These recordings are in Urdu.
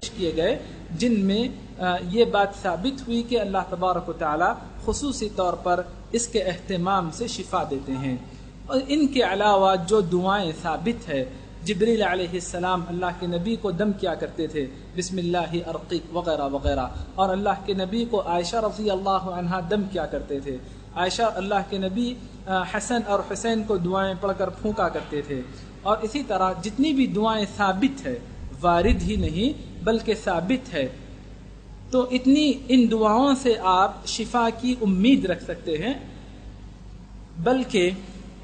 کیے گئے جن میں یہ بات ثابت ہوئی کہ اللہ تبارک و تعالی خصوصی طور پر اس کے اہتمام سے شفا دیتے ہیں. اور ان کے علاوہ جو دعائیں ثابت ہے، جبریل علیہ السلام اللہ کے نبی کو دم کیا کرتے تھے، بسم اللہ ارقیک وغیرہ وغیرہ، اور اللہ کے نبی کو عائشہ رضی اللہ عنہا دم کیا کرتے تھے. عائشہ اللہ کے نبی حسن اور حسین کو دعائیں پڑھ کر پھونکا کرتے تھے. اور اسی طرح جتنی بھی دعائیں ثابت ہے، وارد ہی نہیں بلکہ ثابت ہے، تو اتنی ان دعاؤں سے آپ شفا کی امید رکھ سکتے ہیں. بلکہ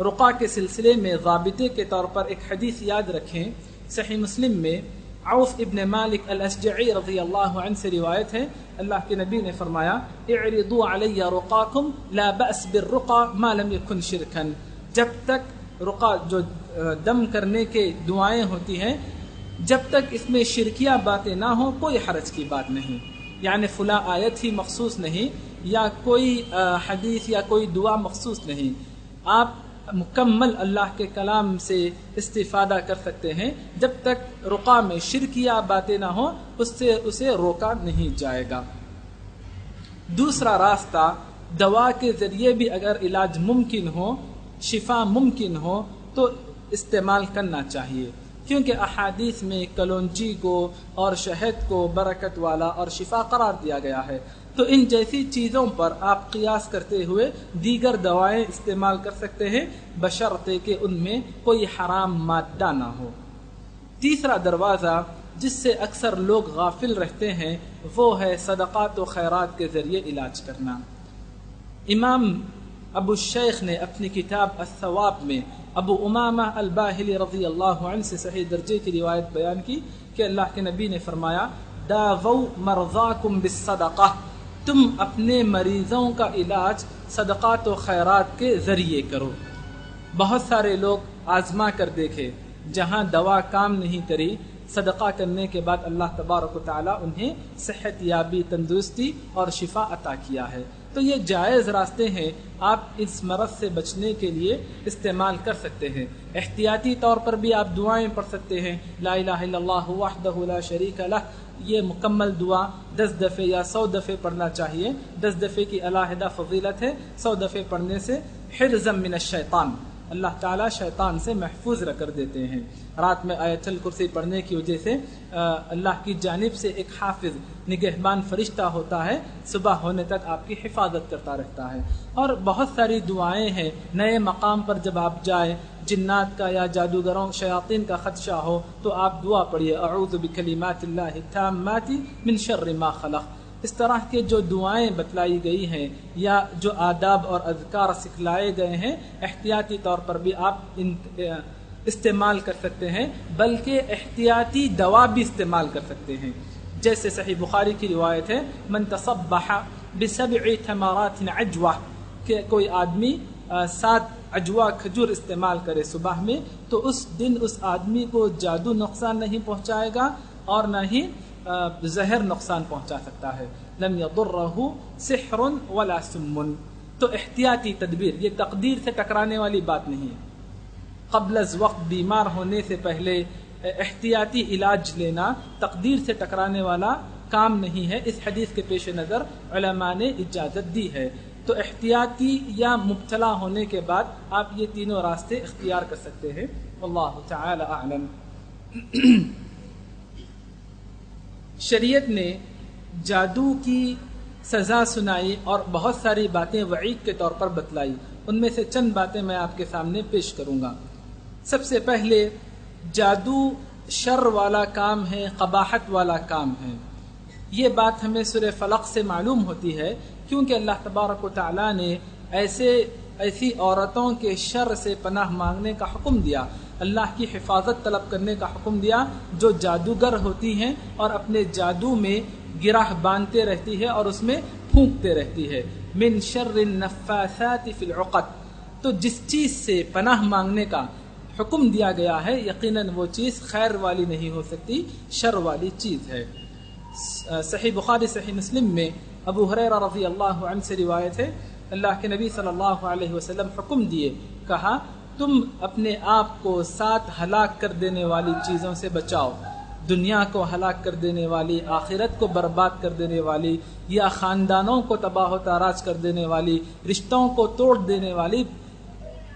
رقیہ کے سلسلے میں ضابطے کے طور پر ایک حدیث یاد رکھیں، صحیح مسلم میں عوف ابن مالک الاشجعی رضی اللہ عنہ سے روایت ہے، اللہ کے نبی نے فرمایا اعرضوا علی رقاکم لا بأس بالرقى ما لم يكن شرکا. جب تک رقیہ جو دم کرنے کے دعائیں ہوتی ہیں، جب تک اس میں شرکیہ باتیں نہ ہوں کوئی حرج کی بات نہیں. یعنی فلاں آیت ہی مخصوص نہیں، یا کوئی حدیث یا کوئی دعا مخصوص نہیں، آپ مکمل اللہ کے کلام سے استفادہ کر سکتے ہیں. جب تک رقیہ میں شرکیہ باتیں نہ ہوں اس سے اسے روکا نہیں جائے گا. دوسرا راستہ، دوا کے ذریعے بھی اگر علاج ممکن ہو، شفا ممکن ہو تو استعمال کرنا چاہیے، کیونکہ احادیث میں کلونجی کو اور شہد کو برکت والا اور شفا قرار دیا گیا ہے. تو ان جیسی چیزوں پر آپ قیاس کرتے ہوئے دیگر دوائیں استعمال کر سکتے ہیں، بشرطے کہ ان میں کوئی حرام مادہ نہ ہو. تیسرا دروازہ جس سے اکثر لوگ غافل رہتے ہیں وہ ہے صدقات و خیرات کے ذریعے علاج کرنا. امام ابو الشیخ نے اپنی کتاب الثواب میں ابو امامہ الباہلی رضی اللہ عنہ سے صحیح درجے کی روایت بیان کی کہ اللہ کے نبی نے فرمایا داووا مرضاکم بالصدقہ، تم اپنے مریضوں کا علاج صدقات و خیرات کے ذریعے کرو. بہت سارے لوگ آزما کر دیکھے، جہاں دوا کام نہیں کری، صدقہ کرنے کے بعد اللہ تبارک و تعالیٰ انہیں صحت یابی، تندرستی اور شفا عطا کیا ہے. تو یہ جائز راستے ہیں، آپ اس مرض سے بچنے کے لیے استعمال کر سکتے ہیں. احتیاطی طور پر بھی آپ دعائیں پڑھ سکتے ہیں، لا الہ الا اللہ وحدہ لا شریک لہ. یہ مکمل دعا 10 دفعے یا 100 دفعے پڑھنا چاہیے. 10 دفعے کی علیحدہ فضیلت ہے، 100 دفعے پڑھنے سے حرزا من الشیطان، اللہ تعالیٰ شیطان سے محفوظ رکھ کر دیتے ہیں. رات میں آیت الکرسی پڑھنے کی وجہ سے اللہ کی جانب سے ایک حافظ، نگہبان فرشتہ ہوتا ہے، صبح ہونے تک آپ کی حفاظت کرتا رہتا ہے. اور بہت ساری دعائیں ہیں. نئے مقام پر جب آپ جائیں، جنات کا یا جادوگروں شیاطین کا خدشہ ہو تو آپ دعا پڑھیے اعوذ بکلمات اللہ التامات من شر ما خلق. اس طرح کے جو دعائیں بتلائی گئی ہیں یا جو آداب اور اذکار سکھلائے گئے ہیں، احتیاطی طور پر بھی آپ ان استعمال کر سکتے ہیں، بلکہ احتیاطی دوا بھی استعمال کر سکتے ہیں. جیسے صحیح بخاری کی روایت ہے من تصبح بسبع ثمرات عجوہ، کہ کوئی آدمی 7 عجوہ کھجور استعمال کرے صبح میں، تو اس دن اس آدمی کو جادو نقصان نہیں پہنچائے گا اور نہ ہی زہر نقصان پہنچا سکتا ہے. لم يضرہ سحر ولا سم. تو احتیاطی تدبیر، یہ تقدیر سے ٹکرانے والی بات نہیں ہے. قبل از وقت بیمار ہونے سے پہلے احتیاطی علاج لینا تقدیر سے ٹکرانے والا کام نہیں ہے. اس حدیث کے پیش نظر علماء نے اجازت دی ہے. تو احتیاطی یا مبتلا ہونے کے بعد آپ یہ تینوں راستے اختیار کر سکتے ہیں. واللہ تعالی اعلم. شریعت نے جادو کی سزا سنائی اور بہت ساری باتیں وعید کے طور پر بتلائی. ان میں سے چند باتیں میں آپ کے سامنے پیش کروں گا. سب سے پہلے جادو شر والا کام ہے، قباحت والا کام ہے. یہ بات ہمیں سورہ فلق سے معلوم ہوتی ہے، کیونکہ اللہ تبارک و تعالیٰ نے ایسی عورتوں کے شر سے پناہ مانگنے کا حکم دیا، اللہ کی حفاظت طلب کرنے کا حکم دیا، جو جادوگر ہوتی ہیں اور اپنے جادو میں گرہ باندھتے رہتی ہے اور اس میں پھونکتے رہتی ہے. من شر النفاثات فی العقد. تو جس چیز سے پناہ مانگنے کا حکم دیا گیا ہے یقیناً وہ چیز خیر والی نہیں ہو سکتی، شر والی چیز ہے. صحیح بخاری صحیح مسلم میں ابو ہریرہ رضی اللہ عنہ سے روایت ہے، اللہ کے نبی صلی اللہ علیہ وسلم حکم دیے، کہا تم اپنے آپ کو 7 ہلاک کر دینے والی چیزوں سے بچاؤ. دنیا کو ہلاک کر دینے والی، آخرت کو برباد کر دینے والی، یا خاندانوں کو تباہ و تاراج کر دینے والی، رشتوں کو توڑ دینے والی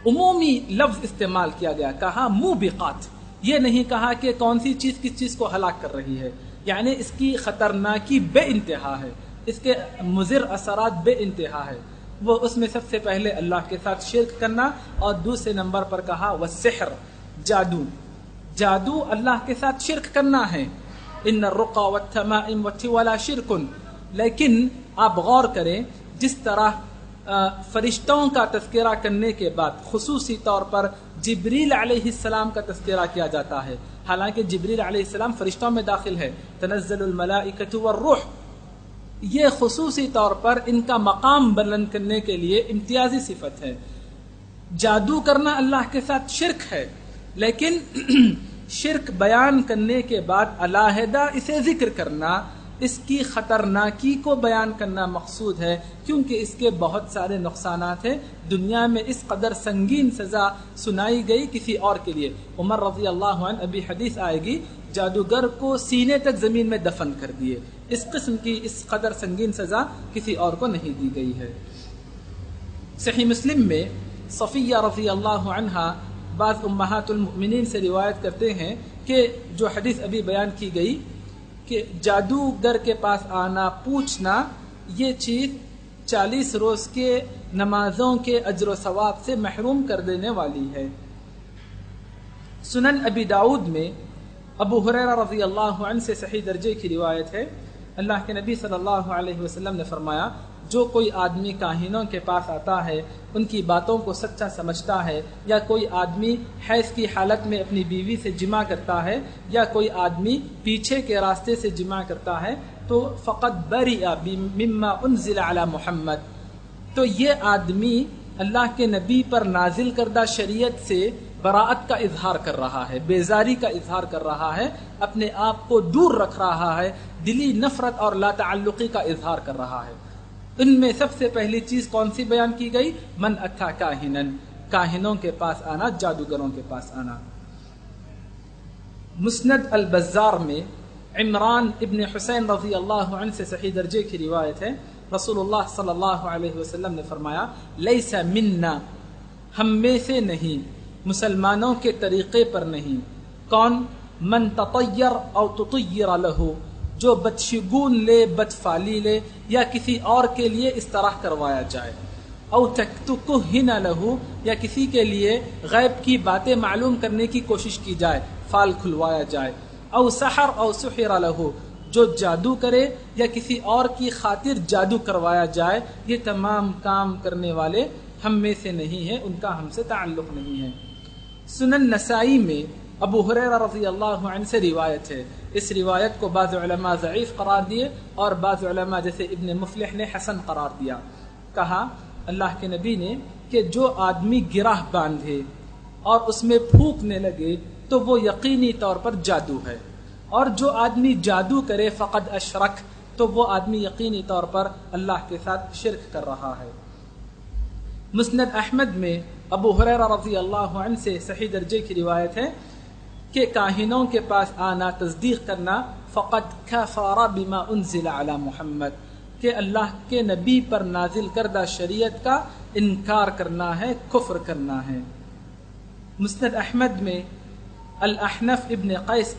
عمومی لفظ استعمال کیا گیا. کہا موبقات، یہ نہیں کہا کہ کون سی چیز کس چیز کو ہلاک کر رہی ہے. یعنی اس کی خطرناکی بے انتہا ہے، اس کے مضر اثرات بے انتہا ہے. وہ اس میں سب سے پہلے اللہ کے ساتھ شرک کرنا، اور دوسرے نمبر پر کہا والسحر، جادو. جادو اللہ کے ساتھ شرک کرنا ہے. ان الرقى والتمائم والتولا شرک. لیکن آپ غور کریں، جس طرح فرشتوں کا تذکرہ کرنے کے بعد خصوصی طور پر جبریل علیہ السلام کا تذکرہ کیا جاتا ہے، حالانکہ جبریل علیہ السلام فرشتوں میں داخل ہے، تنزل الملائکۃ والروح، یہ خصوصی طور پر ان کا مقام بلند کرنے کے لیے امتیازی صفت ہے. جادو کرنا اللہ کے ساتھ شرک ہے، لیکن شرک بیان کرنے کے بعد علیحدہ اسے ذکر کرنا، اس کی خطرناکی کو بیان کرنا مقصود ہے، کیونکہ اس کے بہت سارے نقصانات ہیں. دنیا میں اس قدر سنگین سزا سنائی گئی کسی اور کے لیے. عمر رضی اللہ عنہ، ابھی حدیث آئے گی، جادوگر کو سینے تک زمین میں دفن کر دیے. اس قسم کی اس قدر سنگین سزا کسی اور کو نہیں دی گئی ہے. صحیح مسلم میں صفیہ رضی اللہ عنہا بعض امہات المؤمنین سے روایت کرتے ہیں کہ جو حدیث ابھی بیان کی گئی کہ جادوگر کے پاس آنا، پوچھنا، یہ چیز 40 روز کے نمازوں کے اجر و ثواب سے محروم کر دینے والی ہے. سنن ابی داؤد میں ابو ہریرہ رضی اللہ عنہ سے صحیح درجے کی روایت ہے، اللہ کے نبی صلی اللہ علیہ وسلم نے فرمایا، جو کوئی آدمی کاہنوں کے پاس آتا ہے، ان کی باتوں کو سچا سمجھتا ہے، یا کوئی آدمی حیض کی حالت میں اپنی بیوی سے جمع کرتا ہے، یا کوئی آدمی پیچھے کے راستے سے جمع کرتا ہے، تو فقط برئ مما انزل علی محمد، تو یہ آدمی اللہ کے نبی پر نازل کردہ شریعت سے براءت کا اظہار کر رہا ہے، بیزاری کا اظہار کر رہا ہے، اپنے آپ کو دور رکھ رہا ہے، دلی نفرت اور لا تعلقی کا اظہار کر رہا ہے. ان میں سب سے پہلی چیز کون سی بیان کی گئی؟ من اتا کاہنن، کاہنوں کے پاس آنا، جادوگروں کے پاس آنا. مسند البزار میں عمران ابن حسین رضی اللہ عنہ سے صحیح درجے کی روایت ہے، رسول اللہ صلی اللہ علیہ وسلم نے فرمایا، لیس منا، ہم میں سے نہیں، مسلمانوں کے طریقے پر نہیں. کون؟ من تطیر او تطیر لہو، جو بدشگون لے، بدفالی لے، یا کسی اور کے لیے اس طرح کروایا جائے. او تکہن لہو، یا کسی کے لیے غیب کی باتیں معلوم کرنے کی کوشش کی جائے، فال کھلوایا جائے. او سحر او سحر لہو، جو جادو کرے یا کسی اور کی خاطر جادو کروایا جائے. یہ تمام کام کرنے والے ہم میں سے نہیں ہیں، ان کا ہم سے تعلق نہیں ہے. سنن نسائی میں ابو ہریرہ رضی اللہ عنہ سے روایت ہے. اس روایت کو بعض علماء ضعیف قرار دیے اور بعض علماء جیسے ابن مفلح نے حسن قرار دیا. کہا اللہ کے نبی نے کہ جو آدمی گرہ باندھے اور اس میں پھونکنے لگے تو وہ یقینی طور پر جادو ہے، اور جو آدمی جادو کرے فقد اشرک، تو وہ آدمی یقینی طور پر اللہ کے ساتھ شرک کر رہا ہے. مسند احمد میں ابو ہریرہ رضی اللہ عنہ سے صحیح درجے کی روایت ہے کہ کاہنوں کے پاس آنا، تصدیق کرنا، فقد کفر بما انزل علی محمد، کہ اللہ کے نبی پر نازل کردہ شریعت کا انکار کرنا ہے، کفر کرنا ہے. مسند احمد میں الاحنف ابن قیس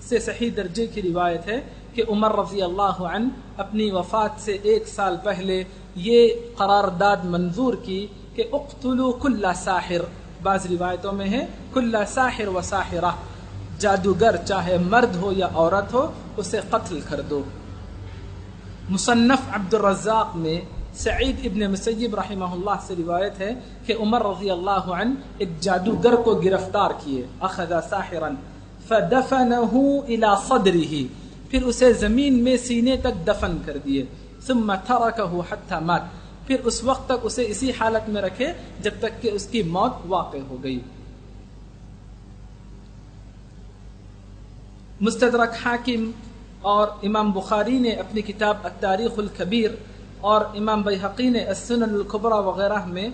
سے صحیح درجے کی روایت ہے کہ عمر رضی اللہ عنہ اپنی وفات سے 1 سال پہلے یہ قرارداد منظور کی کہ اقتلوا کل ساحر، بعض روایتوں میں ہے کل ساحر و ساحرہ، جادوگر چاہے مرد ہو یا عورت ہو اسے قتل کر دو. مصنف عبد الرزاق میں سعید ابن مسیب رحمہ اللہ سے روایت ہے کہ عمر رضی اللہ عنہ ایک جادوگر کو گرفتار کیے، اخذ ساحرا فدفنہ الى صدرہ، پھر اسے زمین میں سینے تک دفن کر دیے. ثم ترکہ حتی مات، پھر اس وقت تک اسے اسی حالت میں رکھے جب تک کہ اس کی موت واقع ہو گئی. مستدرک حاکم اور امام بخاری نے اپنی کتاب التاریخ الکبیر اور امام بیہقی نے السنن الکبریٰ وغیرہ میں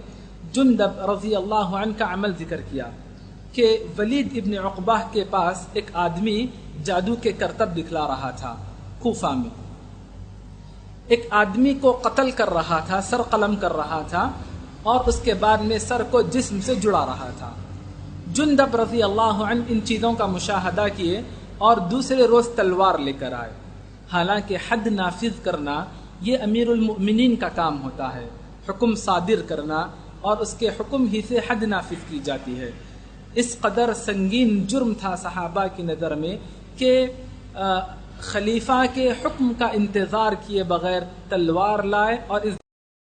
جندب رضی اللہ عنہ کا عمل ذکر کیا کہ ولید ابن عقبہ کے پاس ایک آدمی جادو کے کرتب دکھلا رہا تھا کوفہ میں. ایک آدمی کو قتل کر رہا تھا، سر قلم کر رہا تھا، اور اس کے بعد میں سر کو جسم سے جڑا رہا تھا. جندب رضی اللہ عنہ ان چیزوں کا مشاہدہ کیے اور دوسرے روز تلوار لے کر آئے. حالانکہ حد نافذ کرنا یہ امیر المؤمنین کا کام ہوتا ہے، حکم صادر کرنا، اور اس کے حکم ہی سے حد نافذ کی جاتی ہے. اس قدر سنگین جرم تھا صحابہ کی نظر میں کہ خلیفہ کے حکم کا انتظار کیے بغیر تلوار لائے اور اس